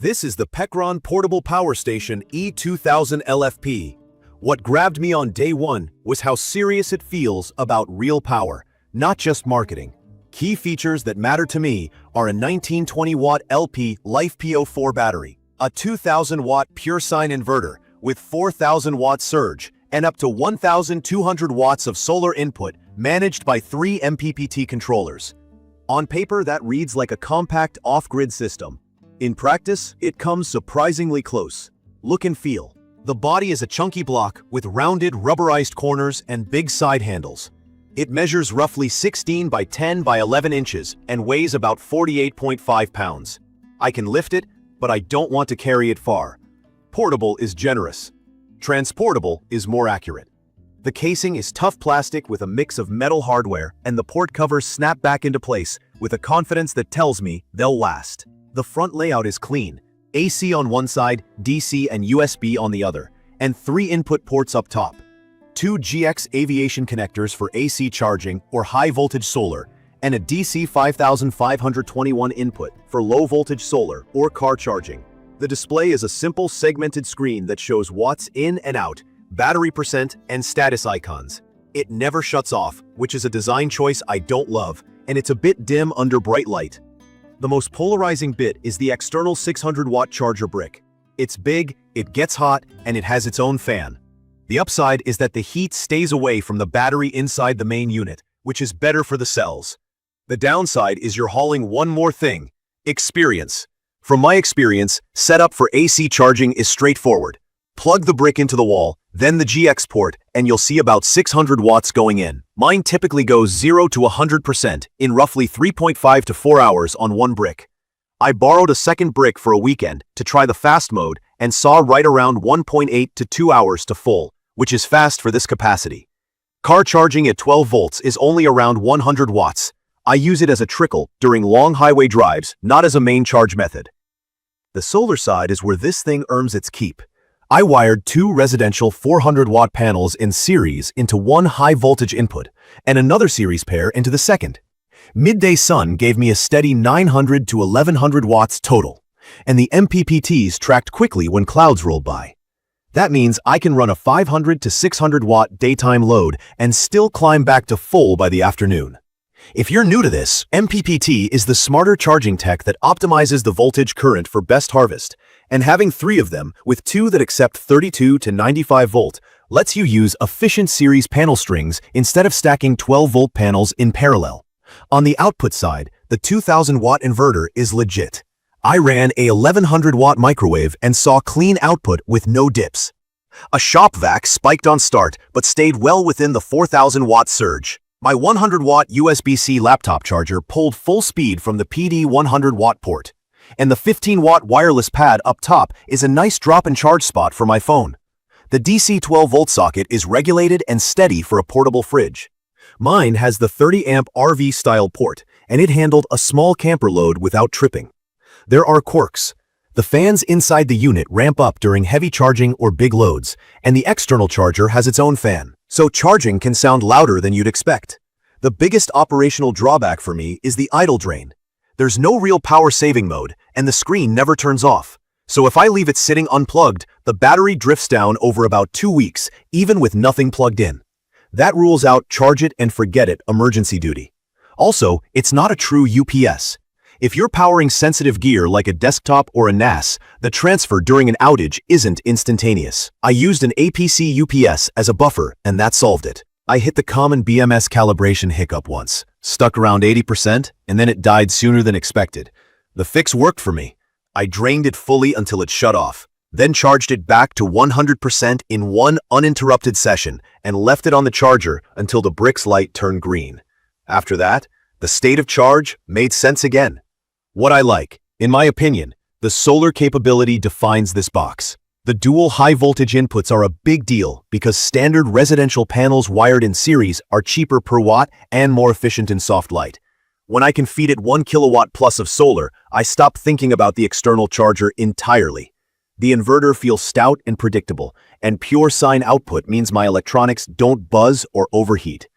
This is the Pecron Portable Power Station E2000LFP. What grabbed me on day one was how serious it feels about real power, not just marketing. Key features that matter to me are a 1920-watt LP LiFePO4 battery, a 2000-watt pure-sine inverter with 4000-watt surge, and up to 1200 watts of solar input managed by 3 MPPT controllers. On paper, that reads like a compact off-grid system. In practice, it comes surprisingly close. Look and feel. The body is a chunky block with rounded rubberized corners and big side handles. It measures roughly 16 by 10 by 11 inches and weighs about 48.5 pounds. I can lift it, but I don't want to carry it far. Portable is generous. Transportable is more accurate. The casing is tough plastic with a mix of metal hardware, and the port covers snap back into place with a confidence that tells me they'll last. The front layout is clean. AC on one side, DC and USB on the other, and 3 input ports up top. 2 GX aviation connectors for AC charging or high-voltage solar, and a DC 5521 input for low-voltage solar or car charging. The display is a simple segmented screen that shows watts in and out, battery percent, and status icons. It never shuts off, which is a design choice I don't love, and it's a bit dim under bright light. The most polarizing bit is the external 600-watt charger brick. It's big, it gets hot, and it has its own fan. The upside is that the heat stays away from the battery inside the main unit, which is better for the cells. The downside is you're hauling one more thing: experience. From my experience, setup for AC charging is straightforward. Plug the brick into the wall, then the GX port, and you'll see about 600 watts going in. Mine typically goes 0 to 100% in roughly 3.5 to 4 hours on one brick. I borrowed a second brick for a weekend to try the fast mode and saw right around 1.8 to 2 hours to full, which is fast for this capacity. Car charging at 12 volts is only around 100 watts. I use it as a trickle during long highway drives, not as a main charge method. The solar side is where this thing earns its keep. I wired 2 residential 400-watt panels in series into one high-voltage input, and another series pair into the second. Midday sun gave me a steady 900 to 1100 watts total, and the MPPTs tracked quickly when clouds rolled by. That means I can run a 500 to 600-watt daytime load and still climb back to full by the afternoon. If you're new to this, MPPT is the smarter charging tech that optimizes the voltage current for best harvest, and having 3 of them, with 2 that accept 32 to 95 volt, lets you use efficient series panel strings instead of stacking 12-volt panels in parallel. On the output side, the 2000-watt inverter is legit. I ran a 1100-watt microwave and saw clean output with no dips. A shop vac spiked on start, but stayed well within the 4000-watt surge. My 100-watt USB-C laptop charger pulled full speed from the PD 100-watt port. And the 15-watt wireless pad up top is a nice drop-and-charge spot for my phone. The DC 12-volt socket is regulated and steady for a portable fridge. Mine has the 30-amp RV-style port, and it handled a small camper load without tripping. There are quirks. The fans inside the unit ramp up during heavy charging or big loads, and the external charger has its own fan, so charging can sound louder than you'd expect. The biggest operational drawback for me is the idle drain. There's no real power-saving mode, and the screen never turns off. So if I leave it sitting unplugged, the battery drifts down over about 2 weeks, even with nothing plugged in. That rules out charge it and forget it emergency duty. Also, it's not a true UPS. If you're powering sensitive gear like a desktop or a NAS, the transfer during an outage isn't instantaneous. I used an APC UPS as a buffer, and that solved it. I hit the common BMS calibration hiccup once, stuck around 80%, and then it died sooner than expected. The fix worked for me. I drained it fully until it shut off, then charged it back to 100% in one uninterrupted session and left it on the charger until the brick's light turned green. After that, the state of charge made sense again. What I like, in my opinion, the solar capability defines this box. The dual high-voltage inputs are a big deal because standard residential panels wired in series are cheaper per watt and more efficient in soft light. When I can feed it 1 kilowatt plus of solar, I stop thinking about the external charger entirely. The inverter feels stout and predictable, and pure-sine output means my electronics don't buzz or overheat.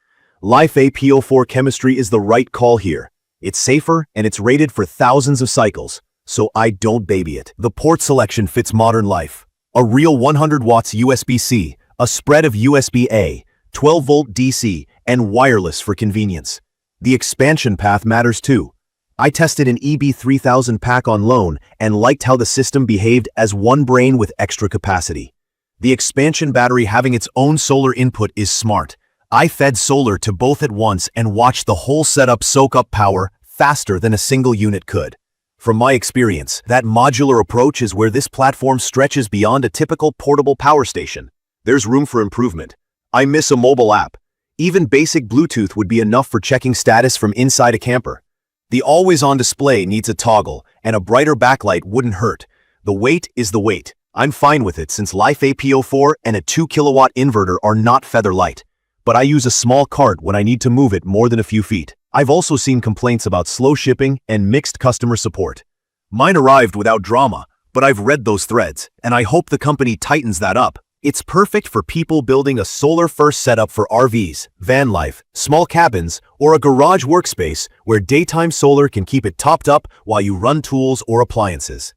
LiFePO4 chemistry is the right call here. It's safer, and it's rated for thousands of cycles. so I don't baby it. The port selection fits modern life. A real 100 watts USB-C, a spread of USB-A, 12-volt DC, and wireless for convenience. The expansion path matters too. I tested an EB3000 pack on loan and liked how the system behaved as one brain with extra capacity. The expansion battery having its own solar input is smart. I fed solar to both at once and watched the whole setup soak up power faster than a single unit could. From my experience, that modular approach is where this platform stretches beyond a typical portable power station. There's room for improvement. I miss a mobile app. Even basic Bluetooth would be enough for checking status from inside a camper. The always-on display needs a toggle, and a brighter backlight wouldn't hurt. The weight is the weight. I'm fine with it since Life AP04 and a 2 kilowatt inverter are not feather light. But I use a small cart when I need to move it more than a few feet. I've also seen complaints about slow shipping and mixed customer support. Mine arrived without drama, but I've read those threads, and I hope the company tightens that up. It's perfect for people building a solar-first setup for RVs, van life, small cabins, or a garage workspace where daytime solar can keep it topped up while you run tools or appliances.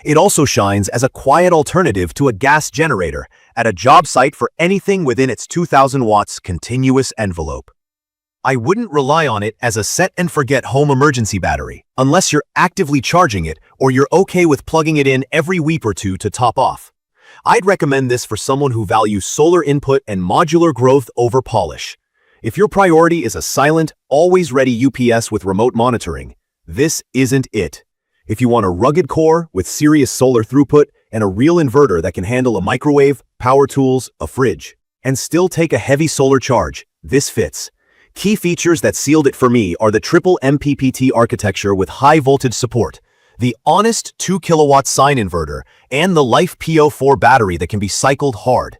It also shines as a quiet alternative to a gas generator at a job site for anything within its 2000 watts continuous envelope. I wouldn't rely on it as a set-and-forget home emergency battery, unless you're actively charging it or you're okay with plugging it in every week or two to top off. I'd recommend this for someone who values solar input and modular growth over polish. If your priority is a silent, always-ready UPS with remote monitoring, this isn't it. If you want a rugged core with serious solar throughput and a real inverter that can handle a microwave, power tools, a fridge, and still take a heavy solar charge, this fits. Key features that sealed it for me are the triple MPPT architecture with high voltage support, the Honest 2 kilowatt sine inverter, and the Life P04 battery that can be cycled hard.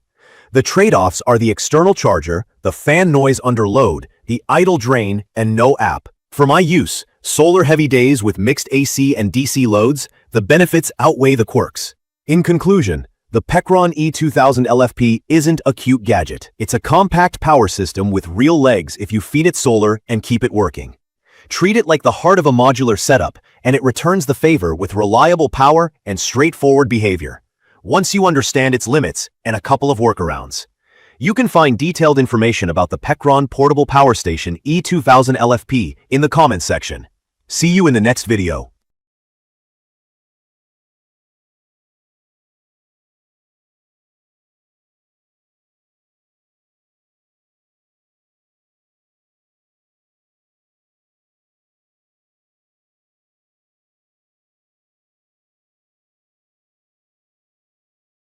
The trade-offs are the external charger, the fan noise under load, the idle drain, and no app. For my use, solar-heavy days with mixed AC and DC loads, the benefits outweigh the quirks. In conclusion, the Pecron E2000LFP isn't a cute gadget. It's a compact power system with real legs if you feed it solar and keep it working. Treat it like the heart of a modular setup, and it returns the favor with reliable power and straightforward behavior, once you understand its limits and a couple of workarounds. You can find detailed information about the Pecron Portable Power Station E2000LFP in the comments section. See you in the next video.